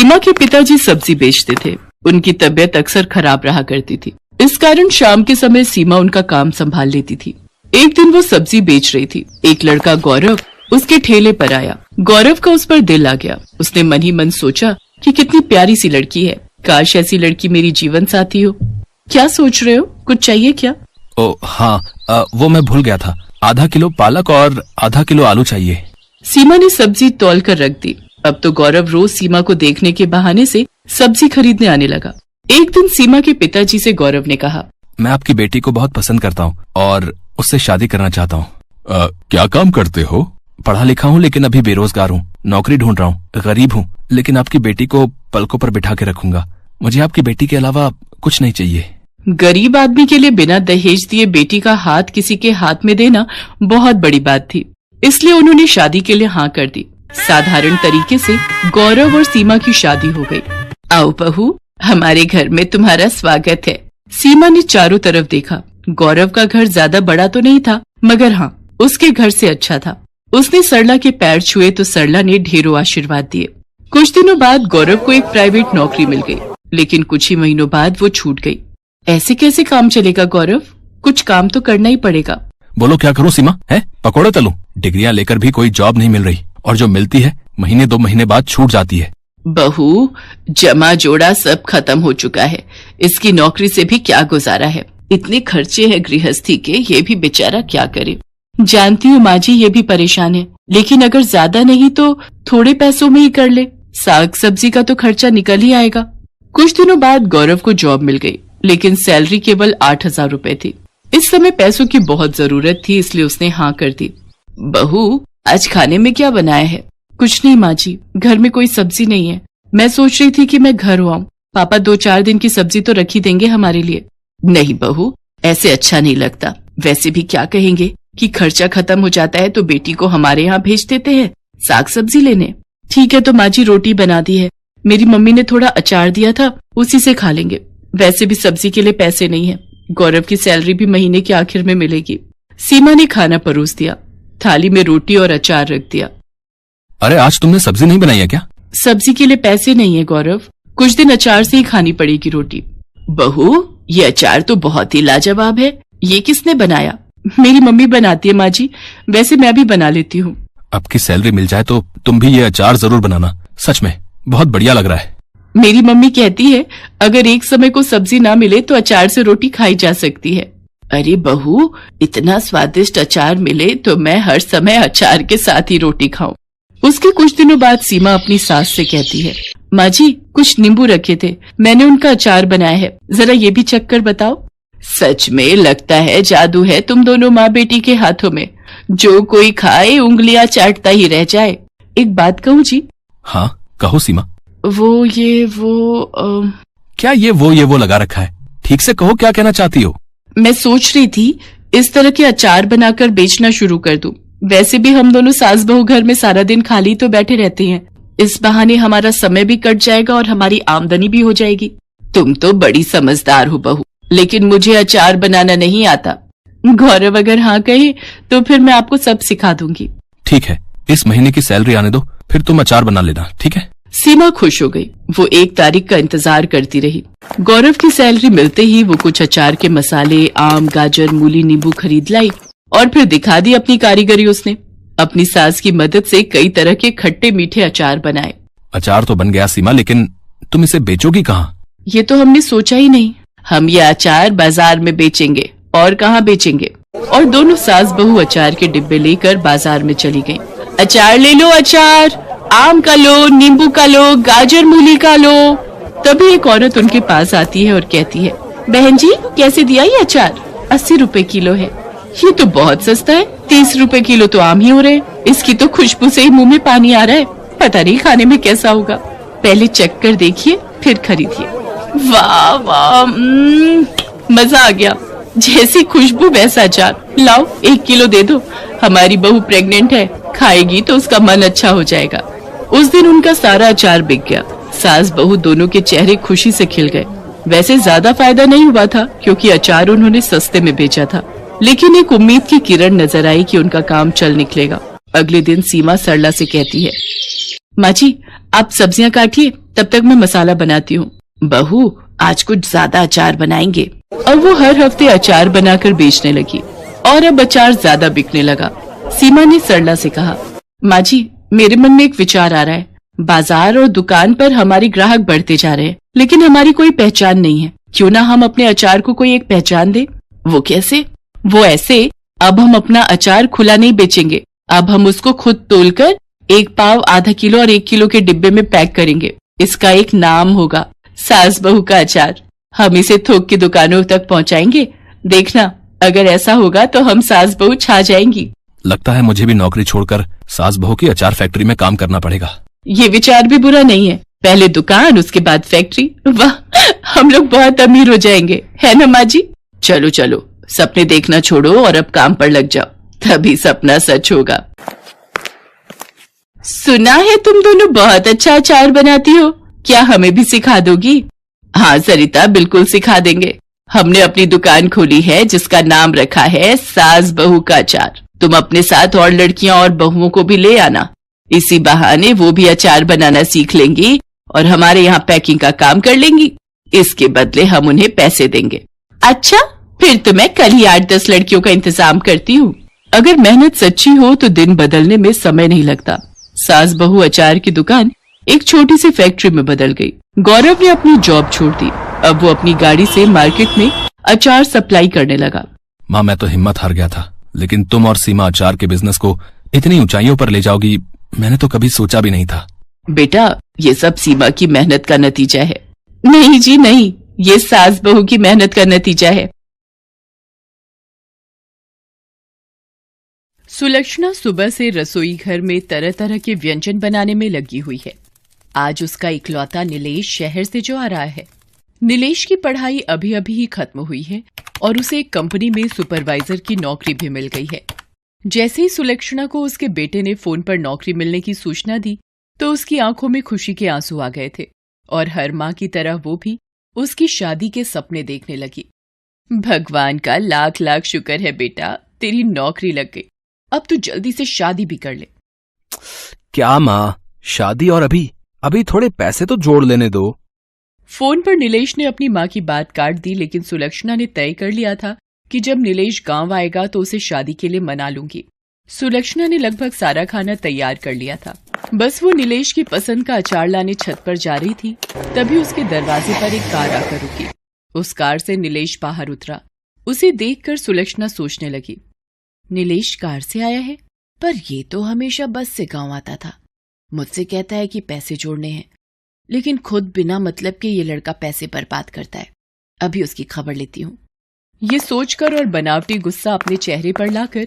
सीमा के पिताजी सब्जी बेचते थे। उनकी तबीयत अक्सर खराब रहा करती थी। इस कारण शाम के समय सीमा उनका काम संभाल लेती थी। एक दिन वो सब्जी बेच रही थी। एक लड़का गौरव उसके ठेले पर आया। गौरव का उस पर दिल आ गया। उसने मन ही मन सोचा कि कितनी प्यारी सी लड़की है, काश ऐसी लड़की मेरी जीवन साथी हो। क्या सोच रहे हो, कुछ चाहिए क्या? ओ हाँ, वो मैं भूल गया था। आधा किलो पालक और आधा किलो आलू चाहिए। सीमा ने सब्जी तौल कर रख दी। अब तो गौरव रोज सीमा को देखने के बहाने से सब्जी खरीदने आने लगा। एक दिन सीमा के पिताजी से गौरव ने कहा, मैं आपकी बेटी को बहुत पसंद करता हूँ और उससे शादी करना चाहता हूँ। क्या काम करते हो? पढ़ा लिखा हूँ लेकिन अभी बेरोजगार हूँ, नौकरी ढूंढ रहा हूँ। गरीब हूँ लेकिन आपकी बेटी को पलकों पर बिठा के रखूंगा। मुझे आपकी बेटी के अलावा कुछ नहीं चाहिए। गरीब आदमी के लिए बिना दहेज दिए बेटी का हाथ किसी के हाथ में देना बहुत बड़ी बात थी, इसलिए उन्होंने शादी के लिए हाँ कर दी। साधारण तरीके से गौरव और सीमा की शादी हो गई। आओ बहू, हमारे घर में तुम्हारा स्वागत है। सीमा ने चारों तरफ देखा। गौरव का घर ज्यादा बड़ा तो नहीं था, मगर हाँ, उसके घर से अच्छा था। उसने सरला के पैर छुए तो सरला ने ढेरों आशीर्वाद दिए। कुछ दिनों बाद गौरव को एक प्राइवेट नौकरी मिल गई, लेकिन कुछ ही महीनों बाद वो छूट गई। ऐसे कैसे काम चलेगा गौरव? कुछ काम तो करना ही पड़ेगा। बोलो क्या करूँ सीमा? है पकौड़े तलूं? डिग्रियां लेकर भी कोई जॉब नहीं मिल रही और जो मिलती है महीने 2 महीने बाद छूट जाती है। बहू, जमा जोड़ा सब खत्म हो चुका है। इसकी नौकरी से भी क्या गुजारा है। इतने खर्चे हैं गृहस्थी के, ये भी बेचारा क्या करे। जानती हूँ माँ जी, ये भी परेशान है, लेकिन अगर ज्यादा नहीं तो थोड़े पैसों में ही कर ले। साग सब्जी का तो खर्चा निकल ही आएगा। कुछ दिनों बाद गौरव को जॉब मिल गई, लेकिन सैलरी केवल 8,000 रुपए थी। इस समय पैसों की बहुत जरूरत थी, इसलिए उसने हाँ कर दी। बहू, आज खाने में क्या बनाया है? कुछ नहीं माँ जी, घर में कोई सब्जी नहीं है। मैं सोच रही थी कि मैं घर आऊं। पापा 2-4 दिन की सब्जी तो रखी देंगे हमारे लिए। नहीं बहू, ऐसे अच्छा नहीं लगता। वैसे भी क्या कहेंगे कि खर्चा खत्म हो जाता है तो बेटी को हमारे यहाँ भेज देते हैं साग सब्जी लेने। ठीक है तो माँ जी, रोटी बना दी है। मेरी मम्मी ने थोड़ा अचार दिया था, उसी से खा लेंगे। वैसे भी सब्जी के लिए पैसे नहीं है। गौरव की सैलरी भी महीने के आखिर में मिलेगी। सीमा ने खाना परोस दिया। थाली में रोटी और अचार रख दिया। अरे आज तुमने सब्जी नहीं बनाई है क्या? सब्जी के लिए पैसे नहीं है गौरव, कुछ दिन अचार से ही खानी पड़ेगी रोटी। बहू, ये अचार तो बहुत ही लाजवाब है। ये किसने बनाया? मेरी मम्मी बनाती है माँ जी, वैसे मैं भी बना लेती हूँ। आपकी सैलरी मिल जाए तो तुम भी ये अचार जरूर बनाना। सच में बहुत बढ़िया लग रहा है। मेरी मम्मी कहती है अगर एक समय को सब्जी ना मिले तो अचार से रोटी खाई जा सकती है। अरे बहू, इतना स्वादिष्ट अचार मिले तो मैं हर समय अचार के साथ ही रोटी खाऊं। उसके कुछ दिनों बाद सीमा अपनी सास से कहती है, माँ जी, कुछ नींबू रखे थे, मैंने उनका अचार बनाया है, जरा ये भी चख कर बताओ। सच में लगता है जादू है तुम दोनों माँ बेटी के हाथों में। जो कोई खाए उंगलियां चाटता ही रह जाए। एक बात कहूँ जी? हाँ कहो सीमा। क्या ये वो लगा रखा है? ठीक से कहो, क्या कहना चाहती हो? मैं सोच रही थी इस तरह के अचार बनाकर बेचना शुरू कर दूं। वैसे भी हम दोनों सास बहू घर में सारा दिन खाली तो बैठे रहते हैं। इस बहाने हमारा समय भी कट जाएगा और हमारी आमदनी भी हो जाएगी। तुम तो बड़ी समझदार हो बहू, लेकिन मुझे अचार बनाना नहीं आता। गौरव अगर हाँ कहे तो फिर मैं आपको सब सिखा दूंगी। ठीक है, इस महीने की सैलरी आने दो, फिर तुम अचार बना लेना, ठीक है? सीमा खुश हो गई। वो 1 तारीख का इंतजार करती रही। गौरव की सैलरी मिलते ही वो कुछ अचार के मसाले, आम, गाजर, मूली, नींबू खरीद लाई और फिर दिखा दी अपनी कारीगरी। उसने अपनी सास की मदद से कई तरह के खट्टे मीठे अचार बनाए। अचार तो बन गया सीमा, लेकिन तुम इसे बेचोगी कहाँ? ये तो हमने सोचा ही नहीं। हम ये अचार बाजार में बेचेंगे, और कहाँ बेचेंगे। और दोनों सास बहू अचार के डिब्बे लेकर बाजार में चली गईं। अचार ले लो, अचार, आम का लो, नींबू का लो, गाजर मूली का लो। तभी एक औरत उनके पास आती है और कहती है, बहन जी, कैसे दिया ये अचार? 80 रुपए किलो है। ये तो बहुत सस्ता है, 30 रुपए किलो तो आम ही हो रहे। इसकी तो खुशबू से ही मुंह में पानी आ रहा है। पता नहीं खाने में कैसा होगा। पहले चख कर देखिए, फिर खरीदिए। वाह वाह, मजा आ गया। जैसी खुशबू वैसा अचार। लाओ 1 किलो दे दो। हमारी बहू प्रेग्नेंट है, खाएगी तो उसका मन अच्छा हो जाएगा। उस दिन उनका सारा अचार बिक गया। सास बहू दोनों के चेहरे खुशी से खिल गए। वैसे ज्यादा फायदा नहीं हुआ था, क्योंकि अचार उन्होंने सस्ते में बेचा था, लेकिन एक उम्मीद की किरण नजर आई कि उनका काम चल निकलेगा। अगले दिन सीमा सरला से कहती है, माँ जी, आप सब्जियां काटिए, तब तक मैं मसाला बनाती हूँ। बहू, आज कुछ ज्यादा अचार बनाएंगे। और वो हर हफ्ते अचार बनाकर बेचने लगी और अब अचार ज्यादा बिकने लगा। सीमा ने सरला से कहा, माँ जी, मेरे मन में एक विचार आ रहा है। बाजार और दुकान पर हमारे ग्राहक बढ़ते जा रहे हैं, लेकिन हमारी कोई पहचान नहीं है। क्यों ना हम अपने अचार को कोई एक पहचान दे। वो कैसे? वो ऐसे, अब हम अपना अचार खुला नहीं बेचेंगे। अब हम उसको खुद तोलकर 1 पाव, आधा किलो और 1 किलो के डिब्बे में पैक करेंगे। इसका एक नाम होगा, सास बहू का अचार। हम इसे थोक की दुकानों तक पहुंचाएंगे। देखना, अगर ऐसा होगा तो हम सास बहू छा जाएंगी। लगता है मुझे भी नौकरी छोड़कर सास बहू की अचार फैक्ट्री में काम करना पड़ेगा। ये विचार भी बुरा नहीं है। पहले दुकान, उसके बाद फैक्ट्री। वाह, हम लोग बहुत अमीर हो जाएंगे, है ना माँ जी? चलो चलो, सपने देखना छोड़ो और अब काम पर लग जाओ, तभी सपना सच होगा। सुना है तुम दोनों बहुत अच्छा अचार बनाती हो, क्या हमें भी सिखा दोगी? हाँ सरिता, बिल्कुल सिखा देंगे। हमने अपनी दुकान खोली है जिसका नाम रखा है सास बहू का अचार। तुम अपने साथ और लड़कियां और बहुओं को भी ले आना। इसी बहाने वो भी अचार बनाना सीख लेंगी और हमारे यहाँ पैकिंग का काम कर लेंगी। इसके बदले हम उन्हें पैसे देंगे। अच्छा, फिर तो मैं कल ही 8-10 लड़कियों का इंतजाम करती हूँ। अगर मेहनत सच्ची हो तो दिन बदलने में समय नहीं लगता। सास बहू अचार की दुकान एक छोटी सी फैक्ट्री में बदल गई। गौरव ने अपनी जॉब छोड़ दी। अब वो अपनी गाड़ी से मार्केट में अचार सप्लाई करने लगा। माँ, मैं तो हिम्मत हार गया था, लेकिन तुम और सीमा अचार के बिजनेस को इतनी ऊंचाइयों पर ले जाओगी, मैंने तो कभी सोचा भी नहीं था। बेटा, ये सब सीमा की मेहनत का नतीजा है। नहीं जी नहीं, ये सास बहू की मेहनत का नतीजा है। सुलक्षणा सुबह से रसोई घर में तरह तरह के व्यंजन बनाने में लगी हुई है। आज उसका इकलौता नीलेश शहर से जो आ रहा है। नीलेश की पढ़ाई अभी अभी ही खत्म हुई है और उसे एक कंपनी में सुपरवाइजर की नौकरी भी मिल गई है। जैसे ही सुलक्षणा को उसके बेटे ने फोन पर नौकरी मिलने की सूचना दी तो उसकी आंखों में खुशी के आंसू आ गए थे और हर माँ की तरह वो भी उसकी शादी के सपने देखने लगी। भगवान का लाख लाख शुक्र है बेटा, तेरी नौकरी लग गई। अब तू जल्दी से शादी भी कर ले। क्या माँ, शादी? और अभी थोड़े पैसे तो जोड़ लेने दो। फोन पर नीलेश ने अपनी माँ की बात काट दी, लेकिन सुलक्षणा ने तय कर लिया था कि जब नीलेश गांव आएगा तो उसे शादी के लिए मना लूंगी। सुलक्षणा ने लगभग सारा खाना तैयार कर लिया था। बस वो नीलेश की पसंद का अचार लाने छत पर जा रही थी, तभी उसके दरवाजे पर एक कार आकर रुकी। उस कार से नीलेश बाहर उतरा। उसे देखकर सुलक्षणा सोचने लगी, नीलेश कार से आया है, पर ये तो हमेशा बस से गांव आता था। मुझसे कहता है कि पैसे जोड़ने हैं, लेकिन खुद बिना मतलब के ये लड़का पैसे बर्बाद करता है। अभी उसकी खबर लेती हूँ। ये सोचकर और बनावटी गुस्सा अपने चेहरे पर लाकर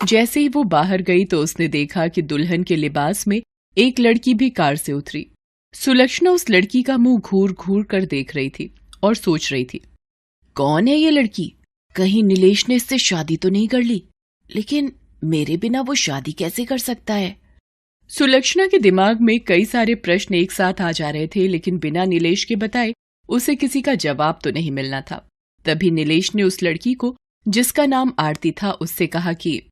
जैसे ही वो बाहर गई तो उसने देखा कि दुल्हन के लिबास में एक लड़की भी कार से उतरी। सुलक्षणा उस लड़की का मुंह घूर घूर कर देख रही थी और सोच रही थी, कौन है ये लड़की? कहीं नीलेश ने इससे शादी तो नहीं कर ली? लेकिन मेरे बिना वो शादी कैसे कर सकता है? सुलक्षणा के दिमाग में कई सारे प्रश्न एक साथ आ जा रहे थे, लेकिन बिना नीलेश के बताए उसे किसी का जवाब तो नहीं मिलना था। तभी नीलेश ने उस लड़की को, जिसका नाम आरती था, उससे कहा कि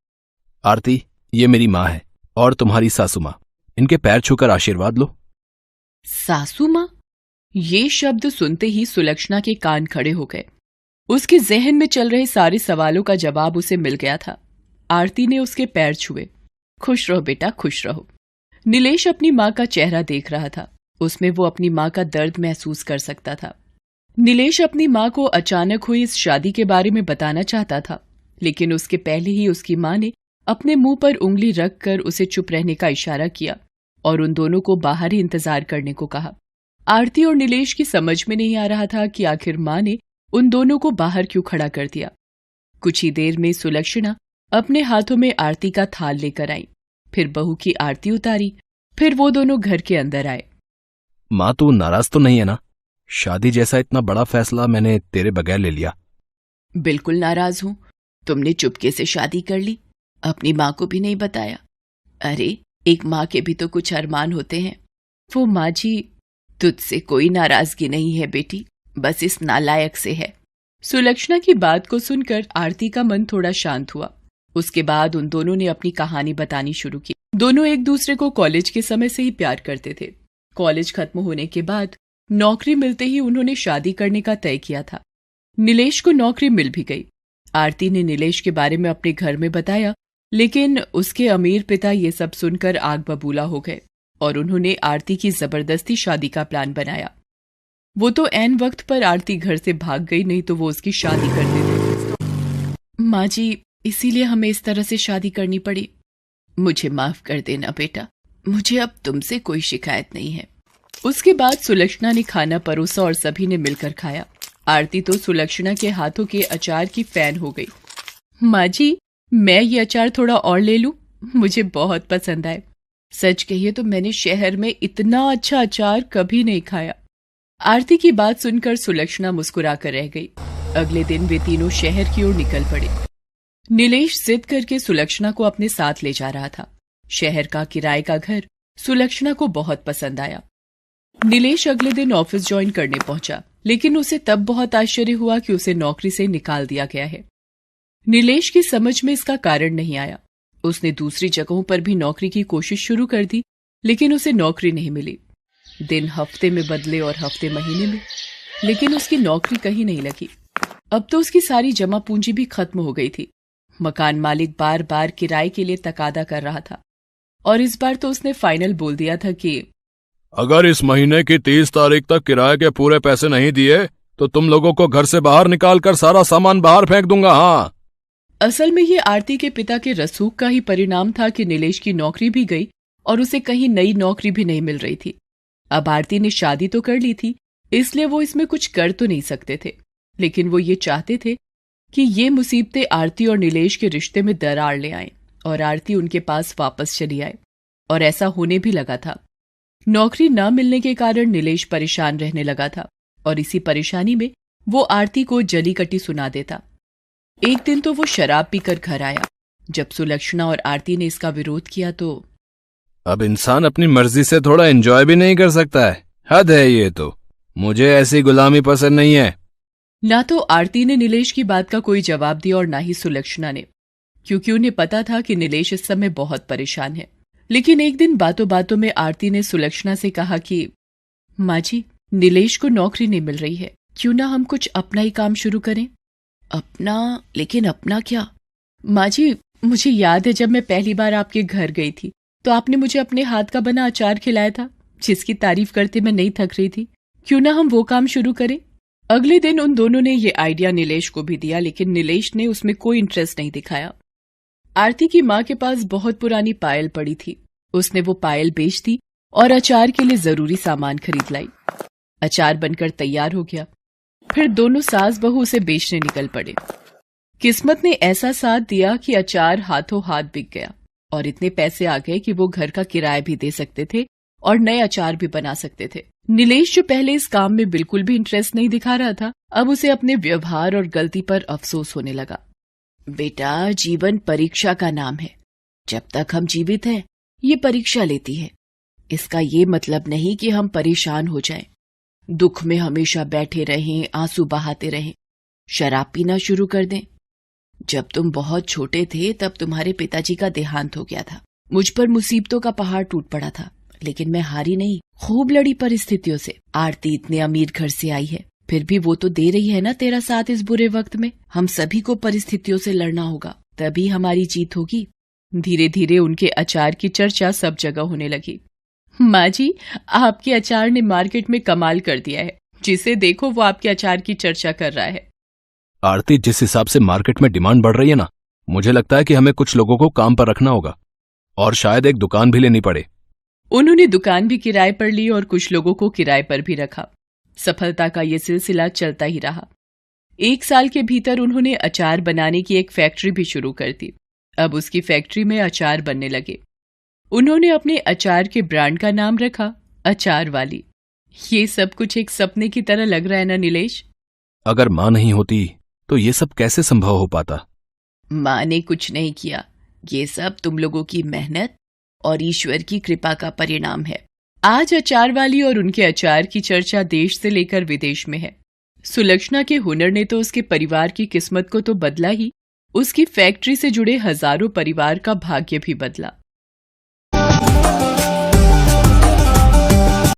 आरती, ये मेरी माँ है और तुम्हारी सासू माँ। इनके पैर छूकर आशीर्वाद लो। सासू माँ? ये शब्द सुनते ही सुलक्षणा के कान खड़े हो गए। उसके जहन में चल रहे सारे सवालों का जवाब उसे मिल गया था। आरती ने उसके पैर छुए। खुश रहो बेटा, खुश रहो। नीलेश अपनी माँ का चेहरा देख रहा था। उसमें वो अपनी माँ का दर्द महसूस कर सकता था। नीलेश अपनी माँ को अचानक हुई इस शादी के बारे में बताना चाहता था, लेकिन उसके पहले ही उसकी माँ ने अपने मुंह पर उंगली रखकर उसे चुप रहने का इशारा किया और उन दोनों को बाहर ही इंतजार करने को कहा। आरती और नीलेश की समझ में नहीं आ रहा था कि आखिर माँ ने उन दोनों को बाहर क्यों खड़ा कर दिया। कुछ ही देर में सुलक्षणा अपने हाथों में आरती का थाल लेकर आई, फिर बहू की आरती उतारी, फिर वो दोनों घर के अंदर आए। माँ, तू नाराज तो नहीं है ना? शादी जैसा इतना बड़ा फैसला मैंने तेरे बगैर ले लिया। बिल्कुल नाराज हूँ। तुमने चुपके से शादी कर ली, अपनी माँ को भी नहीं बताया। अरे, एक माँ के भी तो कुछ अरमान होते हैं। वो माँ जी, तुझसे कोई नाराजगी नहीं है बेटी, बस इस नालायक से है। सुलक्षणा की बात को सुनकर आरती का मन थोड़ा शांत हुआ। उसके बाद उन दोनों ने अपनी कहानी बतानी शुरू की। दोनों एक दूसरे को कॉलेज के समय से ही प्यार करते थे। कॉलेज खत्म होने के बाद नौकरी मिलते ही उन्होंने शादी करने का तय किया था। नीलेश को नौकरी मिल भी गई। आरती ने नीलेश के बारे में अपने घर में बताया, लेकिन उसके अमीर पिता ये सब सुनकर आग बबूला हो गए और उन्होंने आरती की जबरदस्ती शादी का प्लान बनाया। वो तो ऐन वक्त पर आरती घर से भाग गई, नहीं तो वो उसकी शादी कर देते। माँ जी, इसीलिए हमें इस तरह से शादी करनी पड़ी। मुझे माफ कर देना बेटा, मुझे अब तुमसे कोई शिकायत नहीं है। उसके बाद सुलक्षणा ने खाना परोसा और सभी ने मिलकर खाया। आरती तो सुलक्षणा के हाथों के अचार की फैन हो गई। माँ जी, मैं ये अचार थोड़ा और ले लूं? मुझे बहुत पसंद आए। सच कहिए तो मैंने शहर में इतना अच्छा अचार कभी नहीं खाया। आरती की बात सुनकर सुलक्षणा मुस्कुरा कर रह गई। अगले दिन वे तीनों शहर की ओर निकल पड़े। नीलेश जिद करके सुलक्षणा को अपने साथ ले जा रहा था। शहर का किराए का घर सुलक्षणा को बहुत पसंद आया। नीलेश अगले दिन ऑफिस ज्वाइन करने पहुंचा, लेकिन उसे तब बहुत आश्चर्य हुआ कि उसे नौकरी से निकाल दिया गया है। नीलेश की समझ में इसका कारण नहीं आया। उसने दूसरी जगहों पर भी नौकरी की कोशिश शुरू कर दी, लेकिन उसे नौकरी नहीं मिली। दिन हफ्ते में बदले और हफ्ते महीने में, लेकिन उसकी नौकरी कहीं नहीं लगी। अब तो उसकी सारी जमा पूंजी भी खत्म हो गई थी। मकान मालिक बार बार किराए के लिए तकादा कर रहा था और इस बार तो उसने फाइनल बोल दिया था कि अगर इस महीने की 30 तारीख तक किराए के पूरे पैसे नहीं दिए तो तुम लोगों को घर से बाहर निकाल कर सारा सामान बाहर फेंक दूंगा। हाँ, असल में ये आरती के पिता के रसूख का ही परिणाम था कि नीलेश की नौकरी भी गई और उसे कहीं नई नौकरी भी नहीं मिल रही थी। अब आरती ने शादी तो कर ली थी, इसलिए वो इसमें कुछ कर तो नहीं सकते थे, लेकिन वो ये चाहते थे कि ये मुसीबतें आरती और नीलेश के रिश्ते में दरार ले आएं और आरती उनके पास वापस चली आए। और ऐसा होने भी लगा था। नौकरी न मिलने के कारण नीलेश परेशान रहने लगा था और इसी परेशानी में वो आरती को जली कटी सुना देता। एक दिन तो वो शराब पीकर घर आया। जब सुलक्षणा और आरती ने इसका विरोध किया तो अब इंसान अपनी मर्जी से थोड़ा एंजॉय भी नहीं कर सकता है। हद है ये तो। मुझे ऐसी गुलामी पसंद नहीं है। ना तो आरती ने नीलेश की बात का कोई जवाब दिया और ना ही सुलक्षणा ने, क्योंकि उन्हें पता था कि नीलेश इस समय बहुत परेशान है। लेकिन एक दिन बातों बातों में आरती ने सुलक्षणा से कहा कि माँ जी, नीलेश को नौकरी नहीं मिल रही है, क्यों ना हम कुछ अपना ही काम शुरू करें। अपना? लेकिन अपना क्या? माँ जी, मुझे याद है जब मैं पहली बार आपके घर गई थी तो आपने मुझे अपने हाथ का बना अचार खिलाया था, जिसकी तारीफ करते मैं नहीं थक रही थी। क्यों ना हम वो काम शुरू करें। अगले दिन उन दोनों ने ये आइडिया नीलेश को भी दिया, लेकिन नीलेश ने उसमें कोई इंटरेस्ट नहीं दिखाया। आरती की माँ के पास बहुत पुरानी पायल पड़ी थी। उसने वो पायल बेच दी और अचार के लिए जरूरी सामान खरीद लाई। अचार बनकर तैयार हो गया। फिर दोनों सास बहू उसे बेचने निकल पड़े। किस्मत ने ऐसा साथ दिया कि अचार हाथों हाथ बिक गया और इतने पैसे आ गए कि वो घर का किराया भी दे सकते थे और नए अचार भी बना सकते थे। नीलेश जो पहले इस काम में बिल्कुल भी इंटरेस्ट नहीं दिखा रहा था, अब उसे अपने व्यवहार और गलती पर अफसोस होने लगा। बेटा, जीवन परीक्षा का नाम है। जब तक हम जीवित हैं, ये परीक्षा लेती है। इसका ये मतलब नहीं कि हम परेशान हो जाएं, दुख में हमेशा बैठे रहें, आंसू बहाते रहें, शराब पीना शुरू कर दें। जब तुम बहुत छोटे थे तब तुम्हारे पिताजी का देहांत हो गया था। मुझ पर मुसीबतों का पहाड़ टूट पड़ा था, लेकिन मैं हारी नहीं, खूब लड़ी परिस्थितियों से। आरती इतने अमीर घर से आई है, फिर भी वो तो दे रही है ना तेरा साथ इस बुरे वक्त में। हम सभी को परिस्थितियों से लड़ना होगा, तभी हमारी जीत होगी। धीरे धीरे उनके अचार की चर्चा सब जगह होने लगी। माँ जी, आपके अचार ने मार्केट में कमाल कर दिया है। जिसे देखो वो आपके अचार की चर्चा कर रहा है। आरती, जिस हिसाब से मार्केट में डिमांड बढ़ रही है ना, मुझे लगता है कि हमें कुछ लोगों को काम पर रखना होगा और शायद एक दुकान भी लेनी पड़े। उन्होंने दुकान भी किराए पर ली और कुछ लोगों को किराए पर भी रखा। सफलता का ये सिलसिला चलता ही रहा। 1 साल के भीतर उन्होंने अचार बनाने की एक फैक्ट्री भी शुरू कर दी। अब उसकी फैक्ट्री में अचार बनने लगे। उन्होंने अपने अचार के ब्रांड का नाम रखा अचार वाली। ये सब कुछ एक सपने की तरह लग रहा है ना नीलेश? अगर माँ नहीं होती तो ये सब कैसे संभव हो पाता? माँ ने कुछ नहीं किया। ये सब तुम लोगों की मेहनत और ईश्वर की कृपा का परिणाम है। आज अचार वाली और उनके अचार की चर्चा देश से लेकर विदेश में है। सुलक्षणा के हुनर ने तो उसके परिवार की किस्मत को तो बदला ही, उसकी फैक्ट्री से जुड़े हजारों परिवार का भाग्य भी बदला।